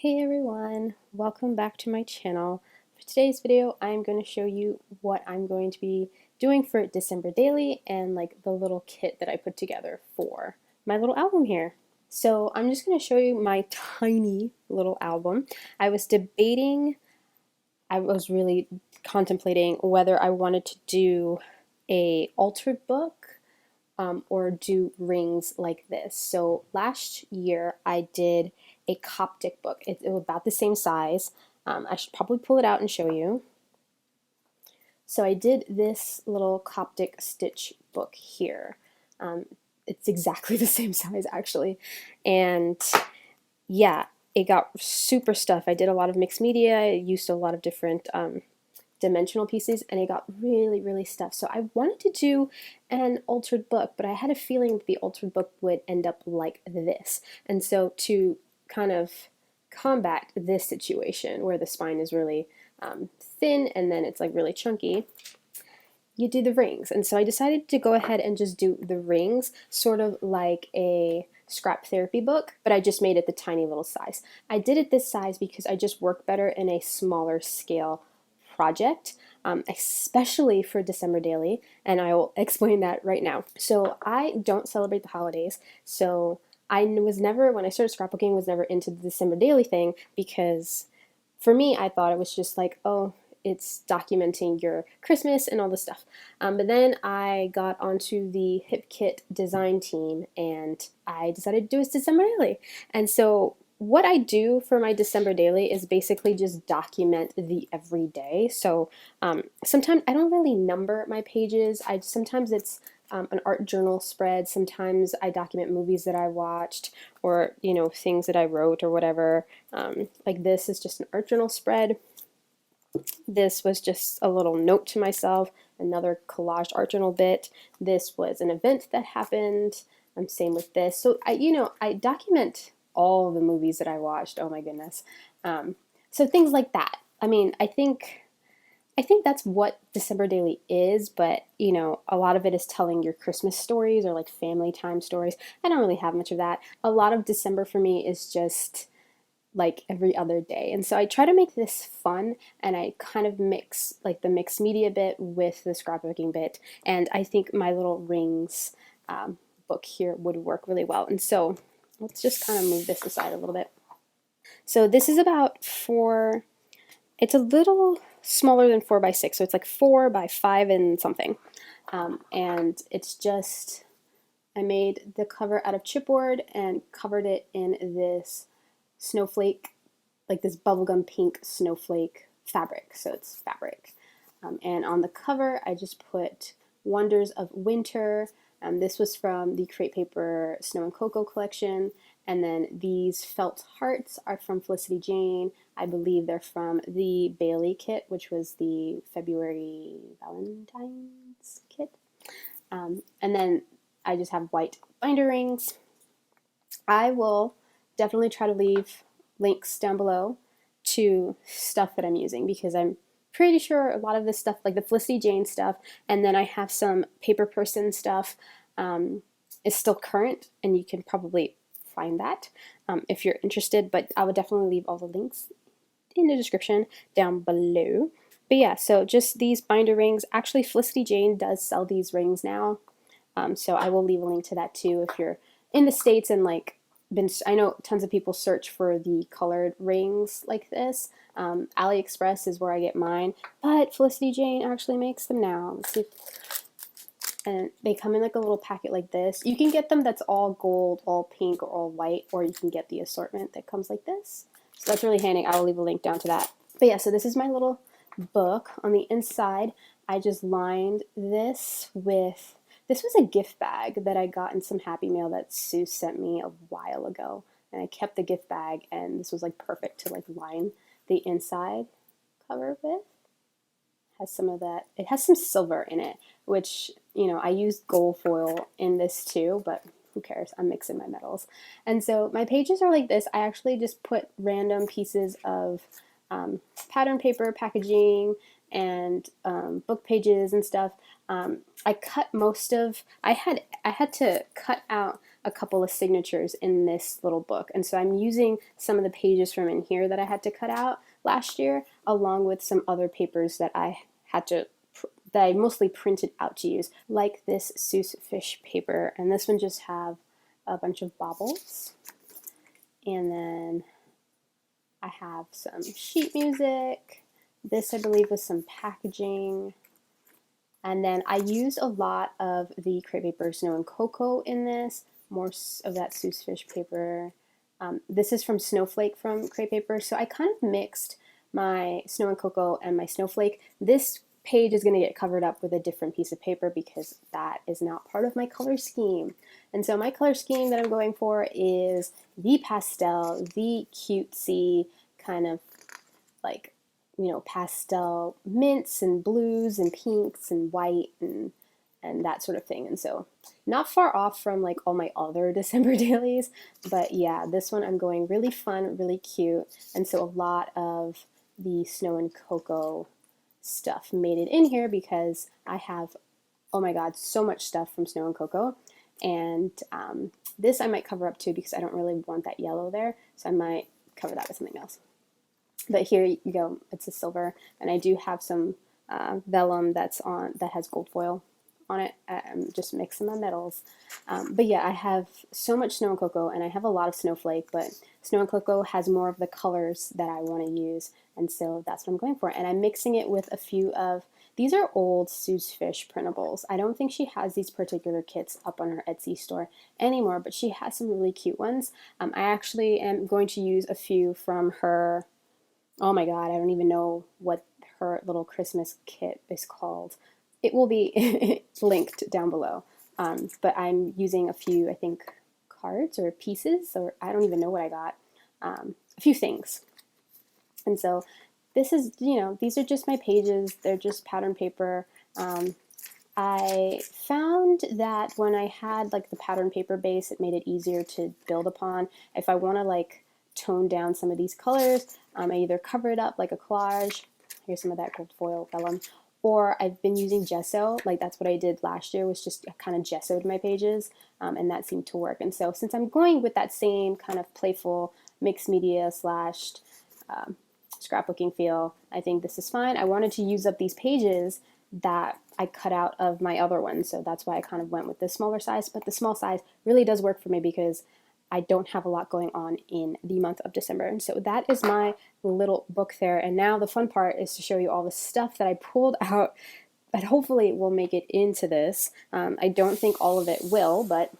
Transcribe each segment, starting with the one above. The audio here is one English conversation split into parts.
Hey everyone, welcome back to my channel. For today's video, I'm going to show you what I'm going to be doing for December Daily and like the little kit that I put together for my little album here. So I'm just going to show you my tiny little album. I was really contemplating whether I wanted to do a altered book or do rings like this. So last year I did a Coptic book. It was about the same size. I should probably pull it out and show you. So I did this little Coptic stitch book here. It's exactly the same size actually. And yeah, it got super stuffed. I did a lot of mixed media. I used a lot of different dimensional pieces and it got really stuffed. So I wanted to do an altered book, but I had a feeling that the altered book would end up like this. And so to kind of combat this situation where the spine is really thin and then it's like really chunky, you do the rings. And so I decided to go ahead and just do the rings, sort of like a scrap therapy book, but I just made it the tiny little size. I did it this size because I just work better in a smaller scale project, especially for December Daily, and I will explain that right now. So I don't celebrate the holidays, so I was never, when I started scrapbooking, was never into the December Daily thing because for me, I thought it was just like, oh, it's documenting your Christmas and all this stuff. But then I got onto the Hip Kit design team and I decided to do a December Daily. And so what I do for my December Daily is basically just document the everyday. So sometimes I don't really number my pages. Sometimes it's an art journal spread. Sometimes I document movies that I watched or, you know, things that I wrote or whatever. Like this is just an art journal spread. This was just a little note to myself, another collaged art journal bit. This was an event that happened. Same with this. So I document all the movies that I watched. Oh my goodness. So things like that. I mean, I think that's what December Daily is, but you know, a lot of it is telling your Christmas stories or like family time stories. I don't really have much of that. A lot of December for me is just like every other day. And so I try to make this fun and I kind of mix like the mixed media bit with the scrapbooking bit. And I think my little rings book here would work really well. And so let's just kind of move this aside a little bit. So this is about it's a little smaller than 4 by 6. So it's like 4 by 5 and something. And it's just, I made the cover out of chipboard and covered it in this snowflake, like this bubblegum pink snowflake fabric. So it's fabric. And on the cover, I just put Wonders of Winter. This was from the Crate Paper Snow and Coco collection. And then these felt hearts are from Felicity Jane. I believe they're from the Bailey kit, which was the February Valentine's kit. And then I just have white binder rings. I will definitely try to leave links down below to stuff that I'm using because I'm pretty sure a lot of this stuff, like the Felicity Jane stuff, and then I have some Paper Person stuff, is still current, and you can probably find that if you're interested, but I would definitely leave all the links in the description down below. But yeah, so just these binder rings. Actually, Felicity Jane does sell these rings now, so I will leave a link to that too if you're in the States and like I know tons of people search for the colored rings like this. AliExpress is where I get mine, but Felicity Jane actually makes them now. Let's see. And they come in like a little packet like this. You can get them that's all gold, all pink, or all white, or you can get the assortment that comes like this. So that's really handy. I will leave a link down to that. But yeah, so this is my little book. On the inside, I just lined this with, this was a gift bag that I got in some Happy Mail that Suse sent me a while ago. And I kept the gift bag, and this was like perfect to like line the inside cover with. Has some of that. It has some silver in it, which, you know, I used gold foil in this too, but who cares? I'm mixing my metals. And so my pages are like this. I actually just put random pieces of pattern paper packaging and book pages and stuff. I cut most of, I had to cut out a couple of signatures in this little book. And so I'm using some of the pages from in here that I had to cut out last year, along with some other papers that I had to that I mostly printed out to use, like this Suse Fish paper. And this one just have a bunch of baubles. And then I have some sheet music. This, I believe, was some packaging. And then I used a lot of the crepe paper Snow and Cocoa in this, more of that Suse Fish paper. This is from Snowflake from crepe paper. So I kind of mixed my Snow and Cocoa and my Snowflake. This page is going to get covered up with a different piece of paper because that is not part of my color scheme. And so my color scheme that I'm going for is the pastel, the cutesy kind of like, you know, pastel mints and blues and pinks and white and that sort of thing. And so not far off from like all my other December dailies, but yeah, this one I'm going really fun, really cute. And so a lot of the Snow and Cocoa stuff made it in here because I have, oh my god, so much stuff from Snow and Cocoa. And this I might cover up too because I don't really want that yellow there, so I might cover that with something else. But here you go, it's a silver, and I do have some vellum that has gold foil on it. I'm just mixing my metals. But yeah, I have so much Snow and Cocoa, and I have a lot of Snowflake, but Snow and Cocoa has more of the colors that I want to use, and so that's what I'm going for. And I'm mixing it with a few of, these are old Suse Fish printables. I don't think she has these particular kits up on her Etsy store anymore, but she has some really cute ones. I actually am going to use a few from her, oh my god, I don't even know what her little Christmas kit is called. It will be linked down below. But I'm using a few, I think, cards or pieces, or I don't even know what I got. A few things. And so this is, you know, these are just my pages. They're just pattern paper. I found that when I had like the pattern paper base, it made it easier to build upon. If I want to like tone down some of these colors, I either cover it up like a collage. Here's some of that gold foil vellum. Or I've been using gesso, like that's what I did last year, was just kind of gessoed my pages, and that seemed to work. And so since I'm going with that same kind of playful mixed media slash scrapbooking feel, I think this is fine. I wanted to use up these pages that I cut out of my other ones, so that's why I kind of went with the smaller size, but the small size really does work for me because I don't have a lot going on in the month of December. And so that is my little book there. And now the fun part is to show you all the stuff that I pulled out that hopefully will make it into this. I don't think all of it will, but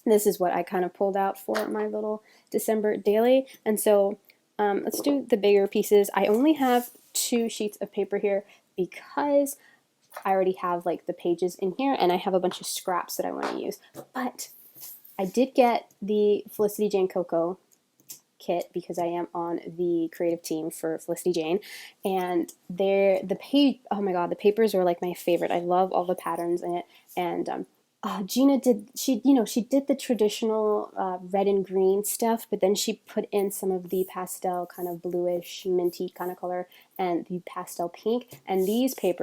this is what I kind of pulled out for my little December daily. And so let's do the bigger pieces. I only have 2 sheets of paper here because I already have like the pages in here and I have a bunch of scraps that I want to use. But I did get the Felicity Jane Coco kit because I am on the creative team for Felicity Jane, and oh my god, the papers are like my favorite. I love all the patterns in it, and Gina did the traditional red and green stuff, but then she put in some of the pastel kind of bluish minty kind of color and the pastel pink. And these 2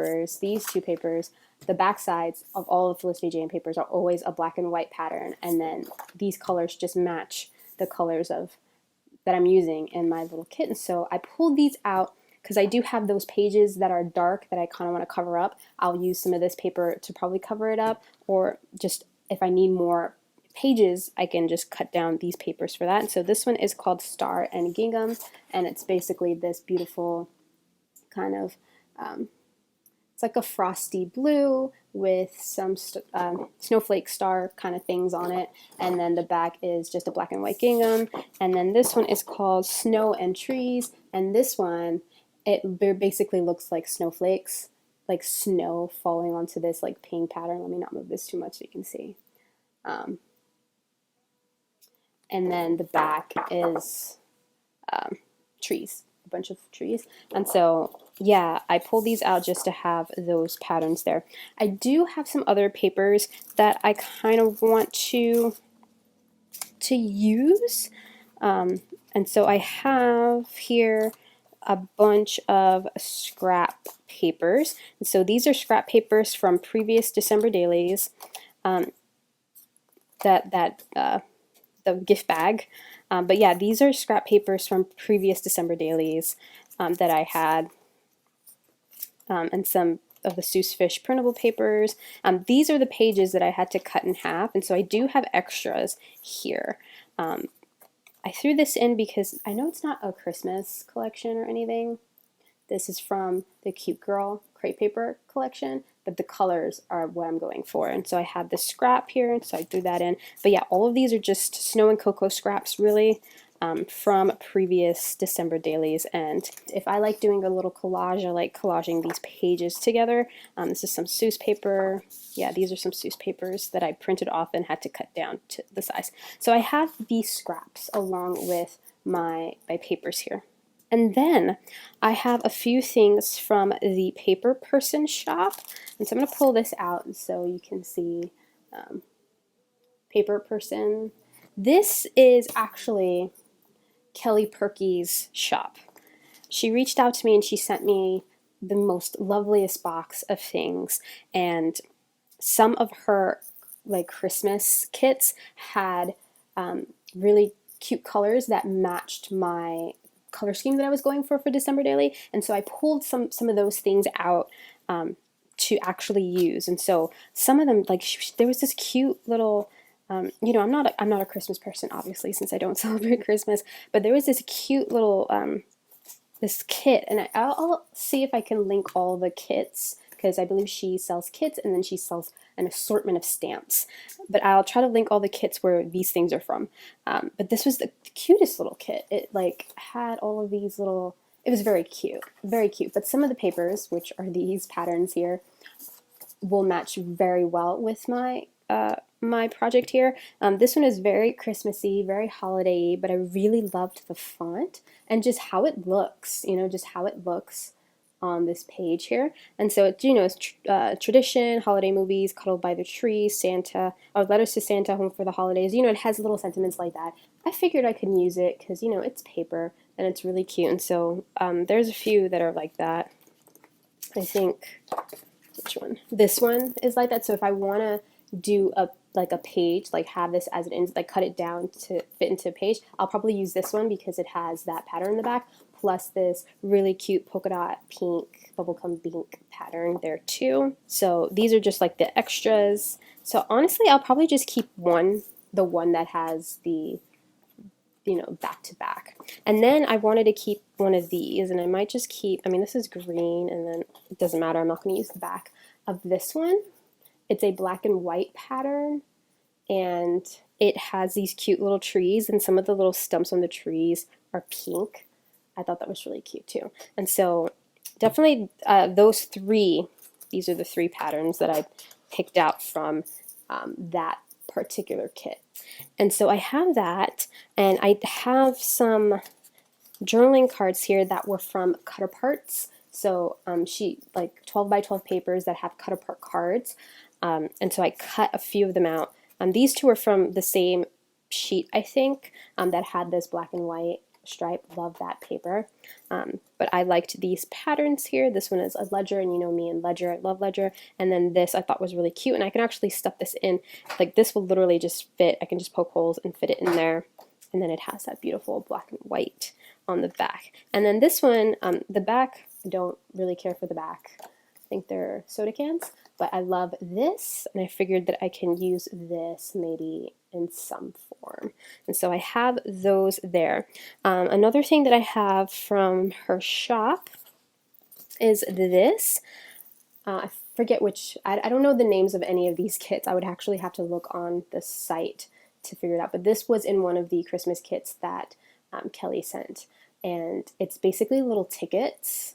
papers, the back sides of all the Felicity Jane papers are always a black and white pattern, and then these colors just match the colors that I'm using in my little kit. And so I pulled these out because I do have those pages that are dark that I kind of want to cover up. I'll use some of this paper to probably cover it up, or just if I need more pages, I can just cut down these papers for that. And so this one is called Star and Gingham, and it's basically this beautiful kind of, it's like a frosty blue with some snowflake star kind of things on it, and then the back is just a black and white gingham. And then this one is called Snow and Trees, and this one, it basically looks like snowflakes, like snow falling onto this like pink pattern. Let me not move this too much so you can see. And then the back is trees, a bunch of trees. And so yeah, I pulled these out just to have those patterns there. I do have some other papers that I kind of want to use. And so I have here a bunch of scrap papers. And so these are scrap papers from previous December dailies. the gift bag. But yeah, these are scrap papers from previous December dailies that I had, and some of the Suse Fish printable papers. These are the pages that I had to cut in half, and so I do have extras here. I threw this in because I know it's not a Christmas collection or anything. This is from the Cute Girl crepe paper collection, but the colors are what I'm going for. And so I had this scrap here, and so I threw that in. But yeah, all of these are just Snow and Coco scraps, really, from previous December dailies. And if I like doing a little collage, I like collaging these pages together. This is some Suse paper. Yeah, these are some Suse papers that I printed off and had to cut down to the size. So I have these scraps along with my papers here. And then I have a few things from the Paper Person shop. And so I'm going to pull this out so you can see Paper Person. This is actually Kelly Perky's shop. She reached out to me and she sent me the most loveliest box of things. And some of her like Christmas kits had really cute colors that matched my color scheme that I was going for December daily, and so I pulled some of those things out to actually use. And so some of them, like there was this cute little, you know, I'm not a Christmas person, obviously, since I don't celebrate Christmas, but there was this cute little this kit, and I'll see if I can link all the kits, because I believe she sells kits and then she sells an assortment of stamps. But I'll try to link all the kits where these things are from. But this was the cutest little kit. It like had all of these little, it was very cute, very cute. But some of the papers, which are these patterns here, will match very well with my my project here. This one is very Christmassy, very holiday-y, but I really loved the font and just how it looks, you know, just how it looks on this page here. And so it's, you know, it's tradition, holiday movies, cuddled by the tree, Santa, or letters to Santa, home for the holidays. You know, it has little sentiments like that. I figured I could use it because, you know, it's paper and it's really cute. And so there's a few that are like that. I think, which one? This one is like that. So if I want to do a page, like have this as it ends, like cut it down to fit into a page, I'll probably use this one because it has that pattern in the back, plus this really cute polka dot pink bubblegum pink pattern there too. So these are just like the extras. So honestly, I'll probably just keep the one that has the, you know, back to back. And then I wanted to keep one of these, and I might just keep, I mean, this is green, and then it doesn't matter, I'm not going to use the back of this one. It's a black and white pattern, and it has these cute little trees, and some of the little stumps on the trees are pink. I thought that was really cute too. And so definitely those three, these are the three patterns that I picked out from that particular kit. And so I have that, and I have some journaling cards here that were from Cut Aparts. So she, like 12 by 12 papers that have cut apart cards. And so I cut a few of them out. These two are from the same sheet, I think, that had this black and white stripe. Love that paper. But I liked these patterns here. This one is a ledger, and you know me and ledger, I love ledger. And then this I thought was really cute, and I can actually stuff this in. Like this will literally just fit. I can just poke holes and fit it in there. And then it has that beautiful black and white on the back. And then this one, the back, I don't really care for the back. I think they're soda cans, but I love this, and I figured that I can use this maybe in some form. And so I have those there. Another thing that I have from her shop is this. I forget which, I don't know the names of any of these kits. I would actually have to look on the site to figure it out, but this was in one of the Christmas kits that Kelly sent, and it's basically little tickets.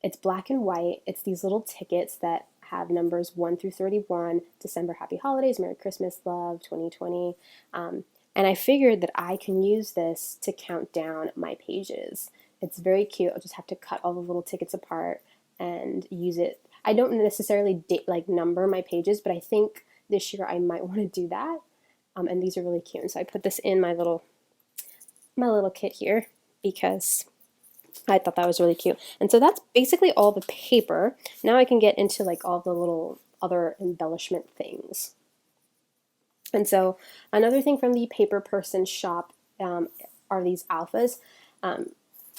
It's black and white. It's these little tickets that have numbers 1 through 31, December, Happy Holidays, Merry Christmas, Love, 2020. And I figured that I can use this to count down my pages. It's very cute. I'll just have to cut all the little tickets apart and use it. I don't necessarily like number my pages, but I think this year I might want to do that. And these are really cute. And so I put this in my little kit here because I thought that was really cute. And so that's basically all the paper. Now I can get into like all the little other embellishment things. And so another thing from the Paper Person shop are these alphas. Um,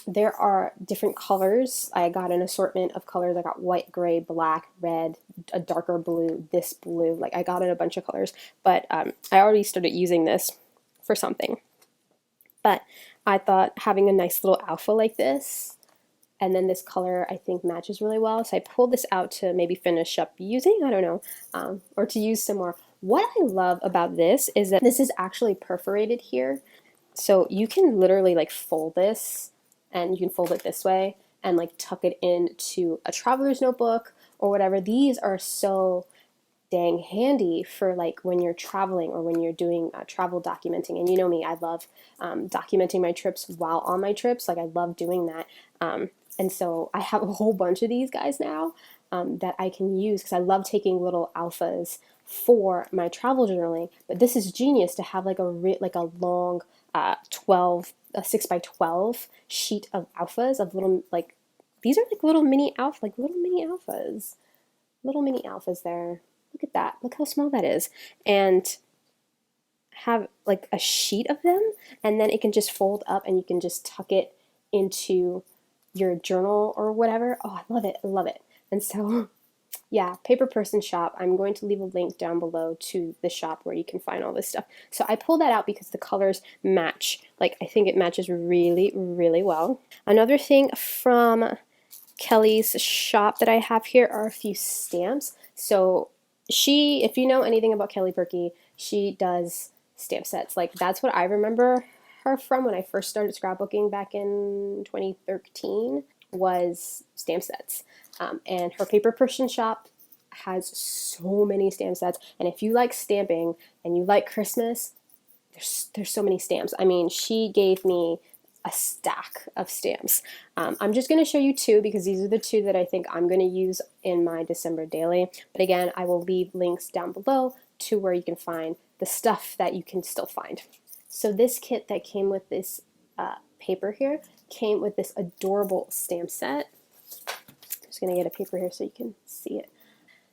there are different colors. I got an assortment of colors. I got white, gray, black, red, a darker blue, this blue. Like I got in a bunch of colors, but I already started using this for something. But I thought having a nice little alpha like this, and then this color I think matches really well. So I pulled this out to maybe finish up using, I don't know, or to use some more. What I love about this is that this is actually perforated here. So you can literally like fold this, and you can fold it this way and like tuck it into a traveler's notebook or whatever. These are so dang handy for like when you're traveling or when you're doing travel documenting. And you know me, I love documenting my trips while on my trips. Like I love doing that. And so I have a whole bunch of these guys now that I can use because I love taking little alphas for my travel journaling. But this is genius to have like a long 12 a 6 by 12 sheet of alphas of little like these are like little mini alphas, little mini alphas there. Look at that. Look how small that is. And have like a sheet of them, and then it can just fold up and you can just tuck it into your journal or whatever. Oh, I love it. I love it. And so, yeah, Paper Person shop. I'm going to leave a link down below to the shop where you can find all this stuff. So I pulled that out because the colors match. Like, I think it matches really, really well. Another thing from Kelly's shop that I have here are a few stamps. So she, if you know anything about Kelly Perky, she does stamp sets. Like that's what I remember her from when I first started scrapbooking back in 2013 was stamp sets. And her Paper Person shop has so many stamp sets. And if you like stamping and you like Christmas, there's so many stamps. I mean, she gave me a stack of stamps. I'm just going to show you two because these are the two that I think I'm going to use in my December daily. But again, I will leave links down below to where you can find the stuff that you can still find. So this kit that came with this paper here came with this adorable stamp set. I'm just going to get a paper here so you can see it.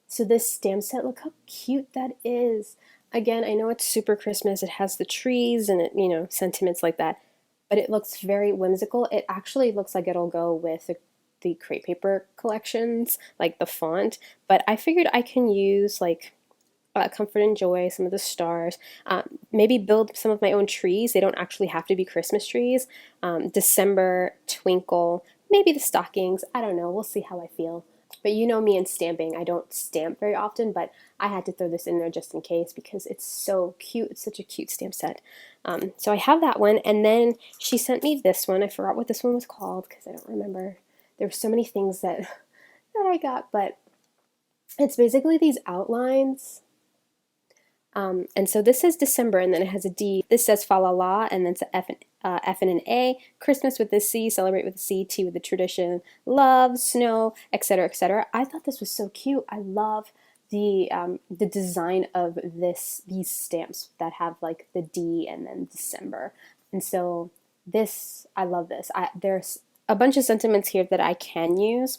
So this stamp set, look how cute that is. Again, I know it's super Christmas. It has the trees and it, you know, sentiments like that. But it looks very whimsical. It actually looks like it'll go with the crepe paper collections, like the font. But I figured I can use like Comfort and Joy, some of the stars, maybe build some of my own trees. They don't actually have to be Christmas trees. December, Twinkle, maybe the stockings. I don't know. We'll see how I feel. But you know me and stamping. I don't stamp very often, but I had to throw this in there just in case because it's so cute. It's such a cute stamp set. So I have that one, and then she sent me this one. I forgot what this one was called because I don't remember. There were so many things that I got, but it's basically these outlines. And so this says December, and then it has a D. This says fa la la, and then it's a F and an A. Christmas with the C, celebrate with the C, T with the tradition, love, snow, etc., etc. I thought this was so cute. I love the design of these stamps that have like the D and then December. And so this, I love this. There's a bunch of sentiments here that I can use.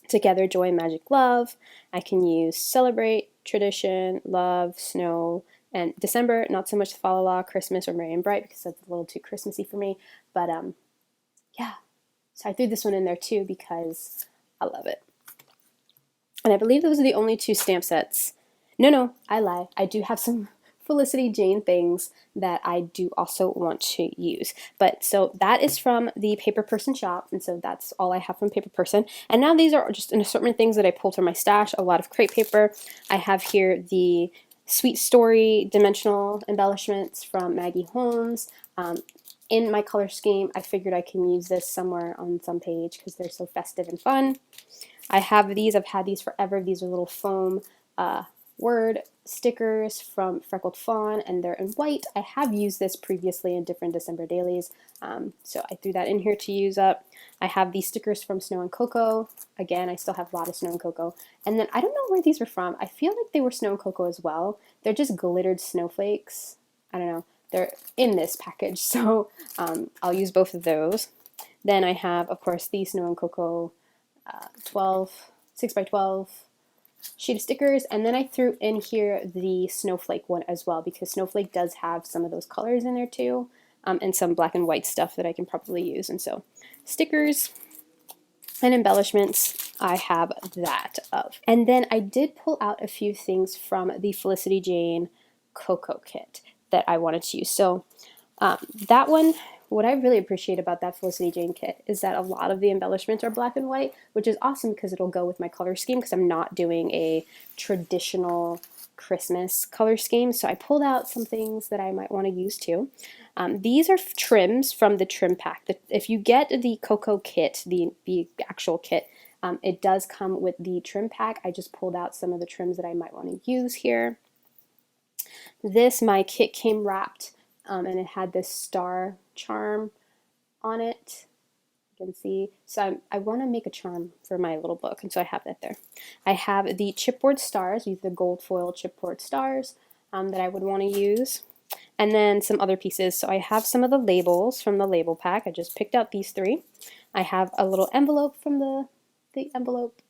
Together, joy, magic, love. I can use celebrate, tradition, love, snow, and December, not so much fa la la, Christmas, or merry and bright because that's a little too Christmassy for me. But yeah, so I threw this one in there too because I love it. And I believe those are the only two stamp sets. No, I lie. I do have some Felicity Jane things that I do also want to use. But so that is from the Paper Person shop, and so that's all I have from Paper Person. And now these are just an assortment of things that I pulled from my stash, a lot of crepe paper. I have here the Sweet Story dimensional embellishments from Maggie Holmes. In my color scheme, I figured I can use this somewhere on some page because they're so festive and fun. I have these. I've had these forever. These are little foam word stickers from Freckled Fawn, and they're in white. I have used this previously in different December dailies, so I threw that in here to use up. I have these stickers from Snow and Coco. Again, I still have a lot of Snow and Coco. And then I don't know where these were from. I feel like they were Snow and Coco as well. They're just glittered snowflakes. I don't know. They're in this package, so I'll use both of those. Then I have, of course, the Snow and Coco 6 by 12 sheet of stickers, and then I threw in here the Snowflake one as well, because Snowflake does have some of those colors in there too, and some black and white stuff that I can probably use. And so stickers and embellishments, I have that of. And then I did pull out a few things from the Felicity Jane Coco kit that I wanted to use. So that one, what I really appreciate about that Felicity Jane kit is that a lot of the embellishments are black and white, which is awesome because it'll go with my color scheme, because I'm not doing a traditional Christmas color scheme. So I pulled out some things that I might want to use too. These are trims from the trim pack. If you get the Coco kit, the actual kit, it does come with the trim pack. I just pulled out some of the trims that I might want to use here. My kit came wrapped, and it had this star charm on it. You can see. So I want to make a charm for my little book, and so I have that there. I have the chipboard stars, these are the gold foil chipboard stars that I would want to use. And then some other pieces. So I have some of the labels from the label pack. I just picked out these three. I have a little envelope from the envelope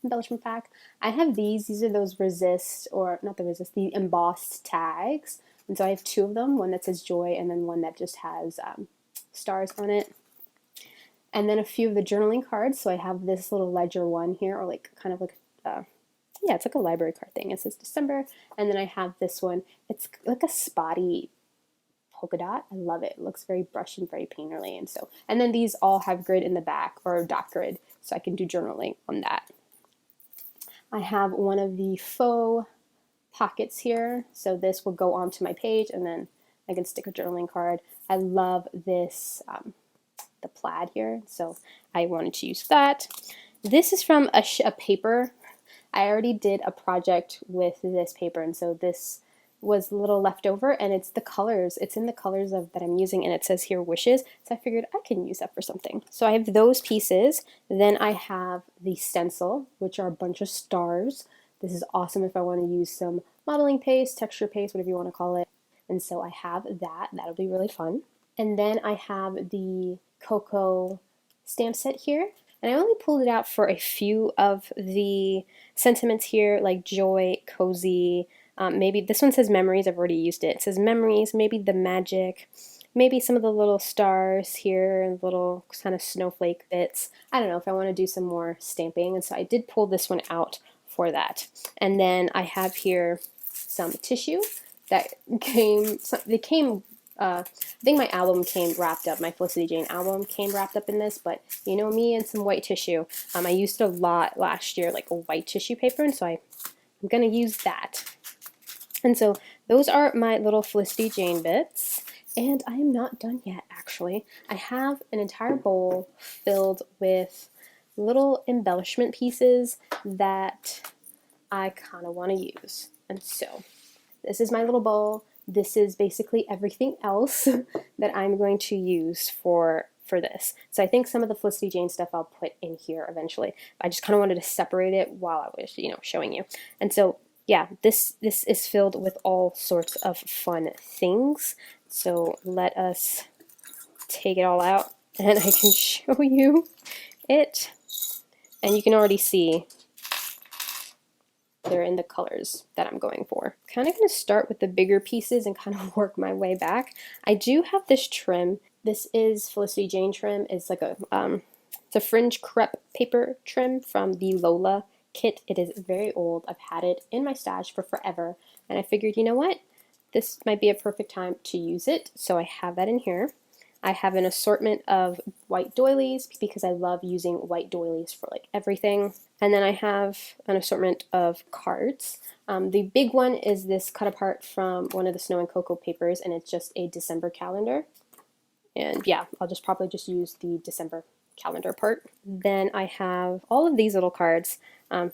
embellishment pack. I have these. These are those the embossed tags. And so I have two of them, one that says joy and then one that just has stars on it. And then a few of the journaling cards. So I have this little ledger one here, or like kind of like yeah, it's like a library card thing. It says December. And then I have this one. It's like a spotty polka dot. I love it. It looks very brushed and very painterly. And then these all have grid in the back, or dot grid, so I can do journaling on that. I have one of the faux pockets here. So this will go onto my page, and then I can stick a journaling card. I love this, the plaid here. So I wanted to use that. This is from a paper. I already did a project with this paper, and so this was a little left over, and it's the colors. It's in the colors that I'm using, and it says here wishes. So I figured I can use that for something. So I have those pieces. Then I have the stencil, which are a bunch of stars. This is awesome if I want to use some modeling paste, texture paste, whatever you want to call it. And so I have that. That'll be really fun. And then I have the Coco Stamp Set here. And I only pulled it out for a few of the sentiments here, like joy, cozy. Maybe this one says memories. I've already used it. It says memories, maybe the magic, maybe some of the little stars here and little kind of snowflake bits. I don't know if I want to do some more stamping. And so I did pull this one out for that. And then I have here some tissue that I think my album came wrapped up, my Felicity Jane album came wrapped up in this, but you know me and some white tissue. I used it a lot last year, like a white tissue paper, and so I'm going to use that. And so those are my little Felicity Jane bits, and I am not done yet, actually. I have an entire bowl filled with little embellishment pieces that I kind of want to use. And so this is my little bowl. This is basically everything else that I'm going to use for this. So I think some of the Felicity Jane stuff I'll put in here eventually. I just kind of wanted to separate it while I was, showing you. And so yeah, this is filled with all sorts of fun things. So let us take it all out, and I can show you it. And you can already see they're in the colors that I'm going for. Kind of going to start with the bigger pieces and kind of work my way back. I do have this trim. This is Felicity Jane trim. It's like it's a fringe crepe paper trim from the Lola kit. It is very old. I've had it in my stash for forever, and I figured, you know what? This might be a perfect time to use it. So I have that in here. I have an assortment of white doilies because I love using white doilies for like everything. And then I have an assortment of cards. The big one is this cut apart from one of the Snow and Coco papers, and it's just a December calendar. And yeah, I'll probably just use the December calendar part. Then I have all of these little cards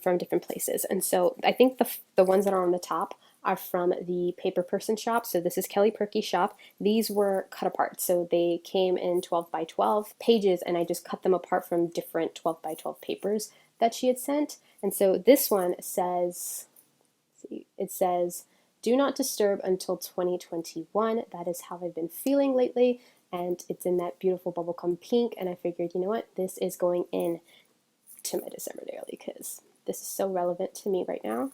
from different places. And so I think the ones that are on the top are from the Paper Person shop. So this is Kelly Perky's shop. These were cut apart. So they came in 12 by 12 pages, and I just cut them apart from different 12 by 12 papers that she had sent. And so this one says, it says, do not disturb until 2021. That is how I've been feeling lately. And it's in that beautiful bubblegum pink. And I figured, you know what? This is going in to my December daily because this is so relevant to me right now.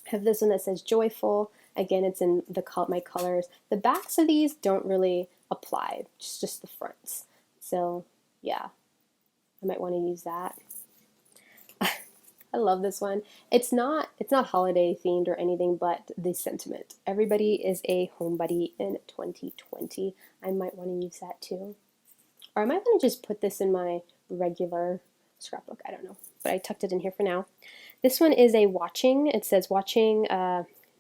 I have this one that says joyful. Again, it's in my colors. The backs of these don't really apply, just the fronts. So yeah, I might want to use that. I love this one. It's not holiday themed or anything, but the sentiment. Everybody is a homebody in 2020. I might want to use that too. Or I might want to just put this in my regular scrapbook. I don't know. But I tucked it in here for now. This one is a watching. It says watching.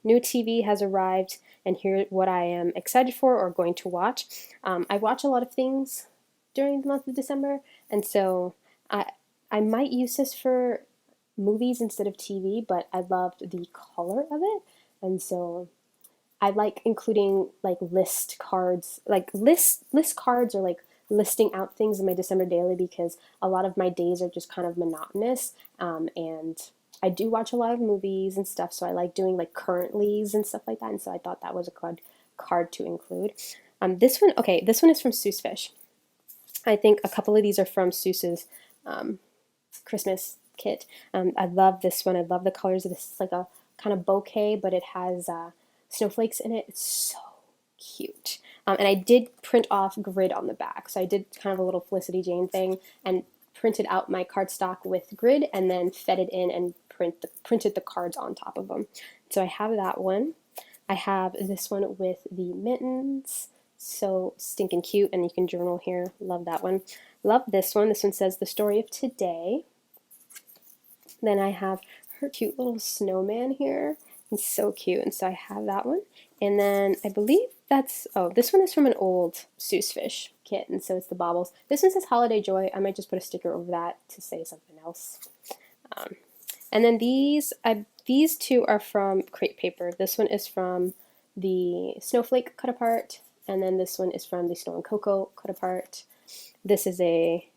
New TV has arrived, and here's what I am excited for or going to watch. I watch a lot of things during the month of December, and so I might use this for movies instead of TV, but I loved the color of it, and so I like including like list cards, like list cards, or like listing out things in my December daily, because a lot of my days are just kind of monotonous, and I do watch a lot of movies and stuff, so I like doing like currentlies and stuff like that, and so I thought that was a card to include. This one is from Suse Fish. I think a couple of these are from Suse's Christmas kit. I love this one. I love the colors of this. It's like a kind of bouquet, but it has snowflakes in it. It's so cute. And I did print off grid on the back, so I did kind of a little Felicity Jane thing and printed out my cardstock with grid and then fed it in and printed the cards on top of them. So I have that one. I have this one with the mittens. So stinking cute, and you can journal here. Love that one. Love this one. This one says the story of today. Then I have her cute little snowman here. It's so cute, and so I have that one. And then I believe that's, oh, this one is from an old Suse Fish kit, and so it's the baubles. This one says Holiday Joy. I might just put a sticker over that to say something else. And then these two are from Crate Paper. This one is from the Snowflake cut apart, and then this one is from the Snow and Coco cut apart. This is a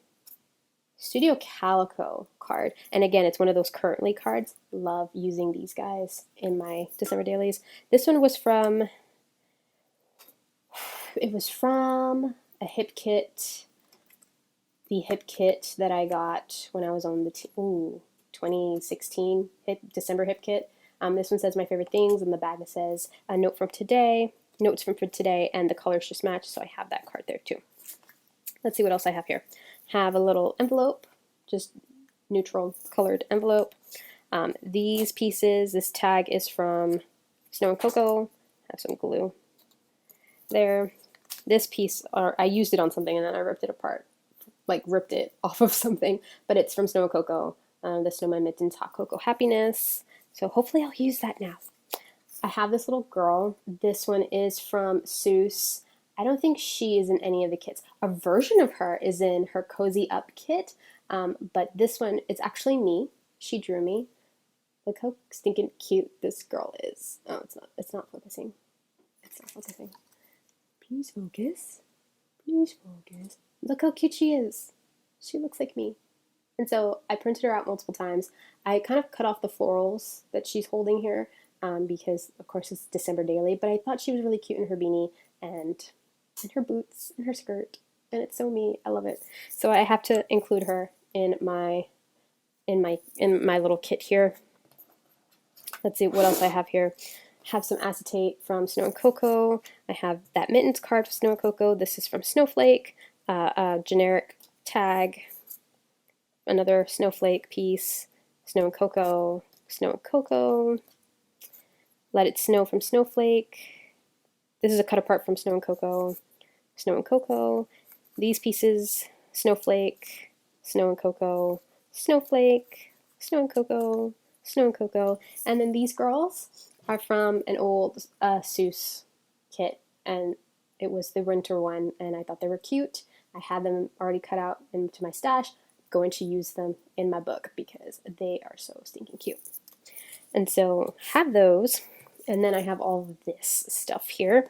Studio Calico card, and again, it's one of those currently cards. Love using these guys in my December dailies. This one was from, it was from a hip kit, the hip kit that I got when I was on the 2016 December hip kit. This one says my favorite things, and the bag says a note from today, notes from today, and the colors just match, so I have that card there too. Let's see what else I have here. Have a little envelope, just neutral colored envelope. These pieces, this tag is from Snow and Coco. Have some glue there. This piece, I used it on something and then I ripped it apart, like ripped it off of something, but it's from Snow and Coco. The Snowman Mittens Hot Cocoa Happiness. So hopefully I'll use that now. I have this little girl. This one is from Suse. I don't think she is in any of the kits. A version of her is in her Cozy Up kit, but this one, it's actually me. She drew me. Look how stinking cute this girl is. Oh, it's not focusing. It's not focusing. Please focus. Please focus. Look how cute she is. She looks like me. And so I printed her out multiple times. I kind of cut off the florals that she's holding here because, of course, it's December daily, but I thought she was really cute in her beanie and in her boots and her skirt, and it's so me. I love it. So I have to include her in my little kit here. Let's see what else I have here. I have some acetate from Snow and Coco. I have that mittens card from Snow and Coco. This is from Snowflake. A generic tag. Another Snowflake piece. Snow and Coco. Snow and Coco. Let It Snow from Snowflake. This is a cut apart from Snow and Coco. Snow and Coco. These pieces, Snowflake, Snow and Coco, Snowflake, Snow and Coco, Snow and Coco. And then these girls are from an old Suse kit, and it was the winter one, and I thought they were cute. I had them already cut out into my stash. I'm going to use them in my book because they are so stinking cute. And so have those, and then I have all of this stuff here.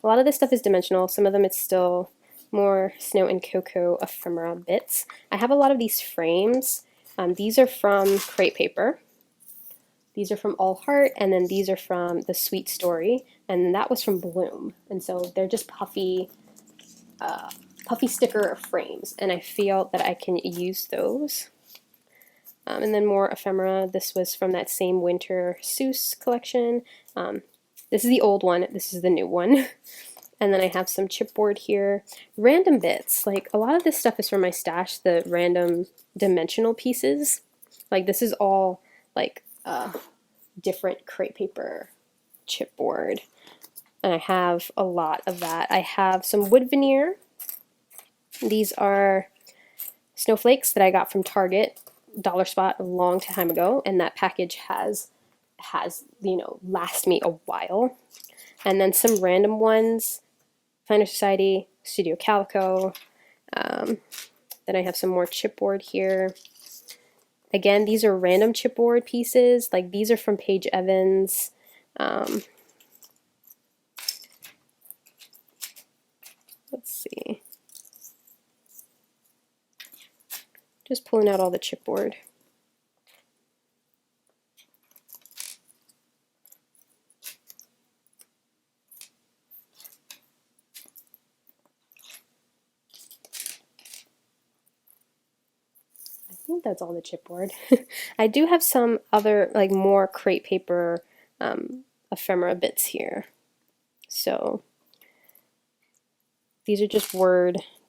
A lot of this stuff is dimensional. Some of them it's still more Snow and Coco ephemera bits. I have a lot of these frames. These are from Crate Paper. These are from All Heart, and then these are from The Sweet Story, and that was from Bloom. And so they're just puffy sticker frames, and I feel that I can use those. And then more ephemera. This was from that same winter Suse collection. This is the old one. This is the new one. And then I have some chipboard here. Random bits. Like, a lot of this stuff is from my stash, the random dimensional pieces. Like, this is all, like, different crepe paper chipboard. And I have a lot of that. I have some wood veneer. These are snowflakes that I got from Target, Dollar Spot, a long time ago. And that package has you know, last me a while. And then some random ones. Planner Society, Studio Calico. Then I have some more chipboard here. Again, these are random chipboard pieces. Like, these are from Paige Evans. Let's see. Just pulling out all the chipboard. I think that's all the chipboard. I do have some other, like, more crepe paper ephemera bits here. So these are just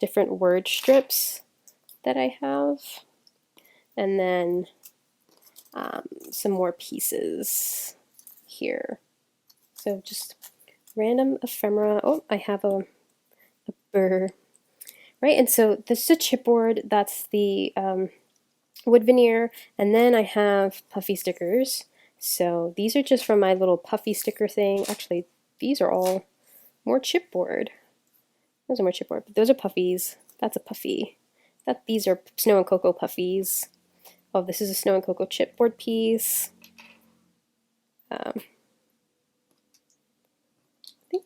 different word strips that I have. And then some more pieces here. So just random ephemera. Oh, I have a burr. Right, and so this is a chipboard. That's the wood veneer, and then I have puffy stickers. So these are just from my little puffy sticker thing. Actually, these are all more chipboard. Those are more chipboard, but those are puffies. That's a puffy. These are Snow and Cocoa puffies. Oh, this is a Snow and Cocoa chipboard piece. I think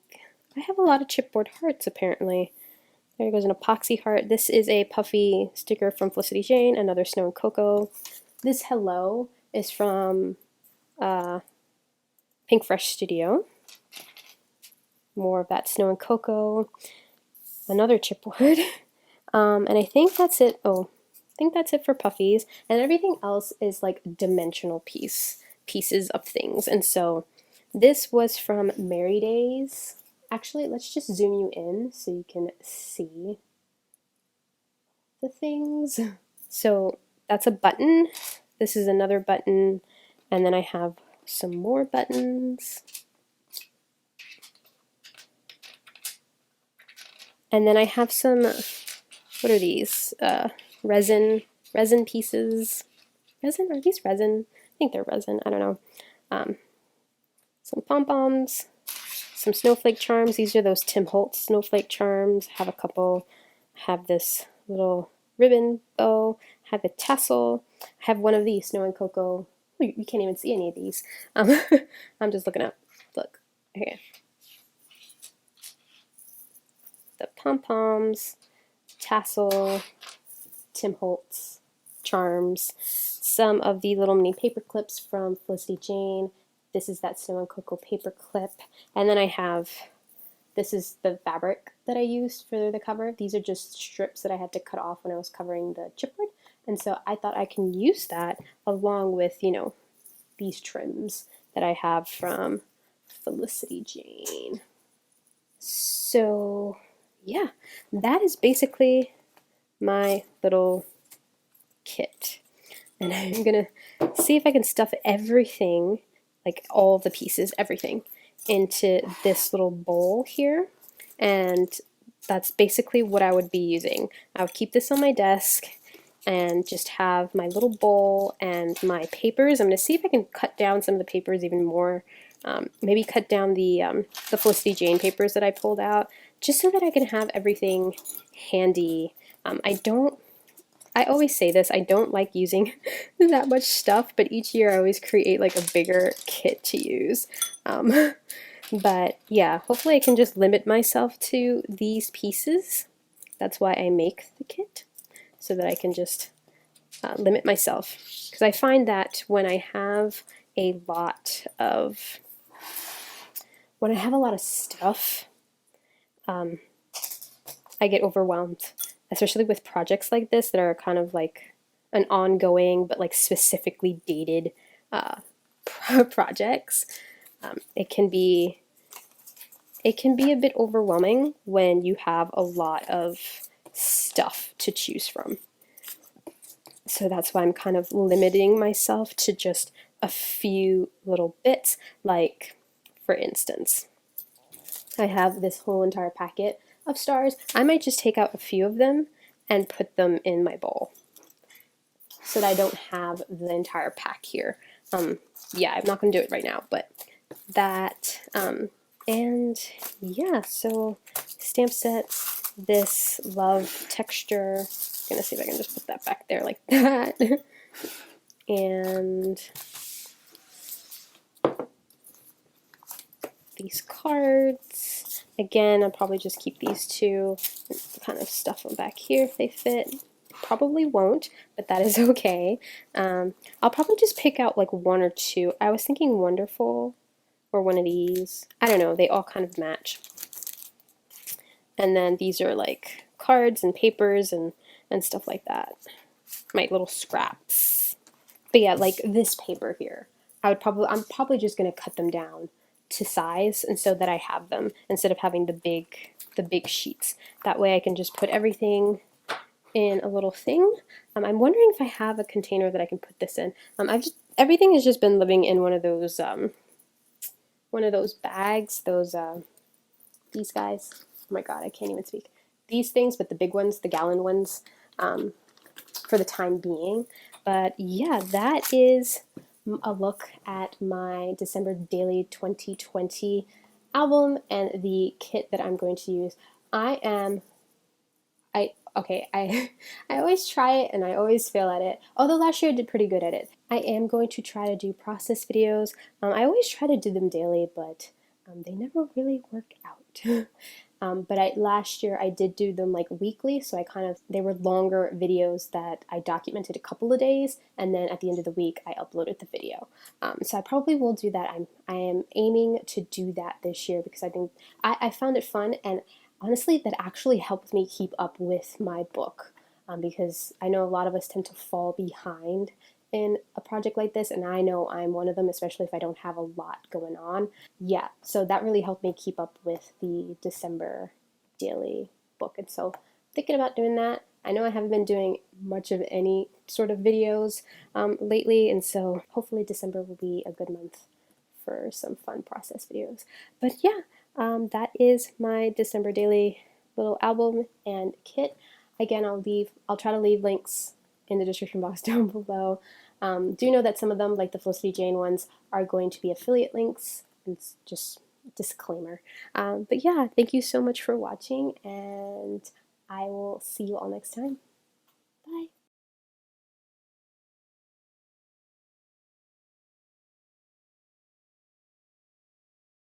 I have a lot of chipboard hearts apparently. There goes an epoxy heart. This is a puffy sticker from Felicity Jane, another Snow and Cocoa. This hello is from Pink Fresh Studio. More of that Snow and Cocoa. Another chipboard. And I think that's it. Oh, I think that's it for puffies. And everything else is like dimensional pieces of things. And so this was from Merry Days. Actually, let's just zoom you in so you can see the things. So that's a button. This is another button. And then I have some more buttons. And then I have some, what are these? Resin pieces. Resin? Are these resin? I think they're resin. I don't know. Some pom-poms. Some snowflake charms. These are those Tim Holtz snowflake charms. I have a couple. I have this little ribbon bow. I have a tassel. I have one of these Snow and Cocoa. Oh, you can't even see any of these. I'm just looking up. Look. Okay. The pom-poms, tassel, Tim Holtz charms. Some of the little mini paper clips from Felicity Jane. This is that Snow and Cocoa paper clip. And then I have, this is the fabric that I used for the cover. These are just strips that I had to cut off when I was covering the chipboard. And so I thought I can use that along with, you know, these trims that I have from Felicity Jane. So yeah, that is basically my little kit. And I'm gonna see if I can stuff everything, like all the pieces, everything, into this little bowl here. And that's basically what I would be using. I would keep this on my desk and just have my little bowl and my papers. I'm going to see if I can cut down some of the papers even more. Maybe cut down the Felicity Jane papers that I pulled out, just so that I can have everything handy. I always say this, I don't like using that much stuff, but each year I always create like a bigger kit to use. But yeah, hopefully I can just limit myself to these pieces. That's why I make the kit, so that I can just limit myself. Because I find that when I have a lot of stuff, I get overwhelmed, especially with projects like this that are kind of like an ongoing but like specifically dated projects. It can be a bit overwhelming when you have a lot of stuff to choose from. So that's why I'm kind of limiting myself to just a few little bits. Like, for instance, I have this whole entire packet of stars. I might just take out a few of them and put them in my bowl so that I don't have the entire pack here. Yeah, I'm not going to do it right now, but that, and yeah, so stamp set, this love texture. I'm gonna see if I can just put that back there like that. And these cards. Again, I'll probably just keep these two and kind of stuff them back here if they fit. Probably won't, but that is okay. I'll probably just pick out like one or two. I was thinking Wonderful or one of these. I don't know, they all kind of match. And then these are like cards and papers and stuff like that. My little scraps. But yeah, like this paper here, I'm probably just gonna cut them down to size, and so that I have them instead of having the big sheets. That way I can just put everything in a little thing. I'm wondering if I have a container that I can put this in. Everything has just been living in one of those bags, these guys. Oh my god, I can't even speak. These things, but the big ones, the gallon ones, for the time being. But yeah, that is a look at my December Daily 2020 album and the kit that I'm going to use. I always try it and I always fail at it, although last year I did pretty good at it. I am going to try to do process videos. I always try to do them daily, but they never really work out. But last year I did do them like weekly, so they were longer videos that I documented a couple of days, and then at the end of the week I uploaded the video. So I probably will do that. I am aiming to do that this year because I think I found it fun, and honestly that actually helped me keep up with my book, because I know a lot of us tend to fall behind in a project like this, and I know I'm one of them, especially if I don't have a lot going on. Yeah, so that really helped me keep up with the December daily book, and so thinking about doing that. I know I haven't been doing much of any sort of videos lately, and so hopefully December will be a good month for some fun process videos. But yeah, that is my December daily little album and kit. Again, I'll try to leave links in the description box down below. Do know that some of them, like the Felicity Jane ones, are going to be affiliate links. It's just disclaimer. But yeah, thank you so much for watching, and I will see you all next time.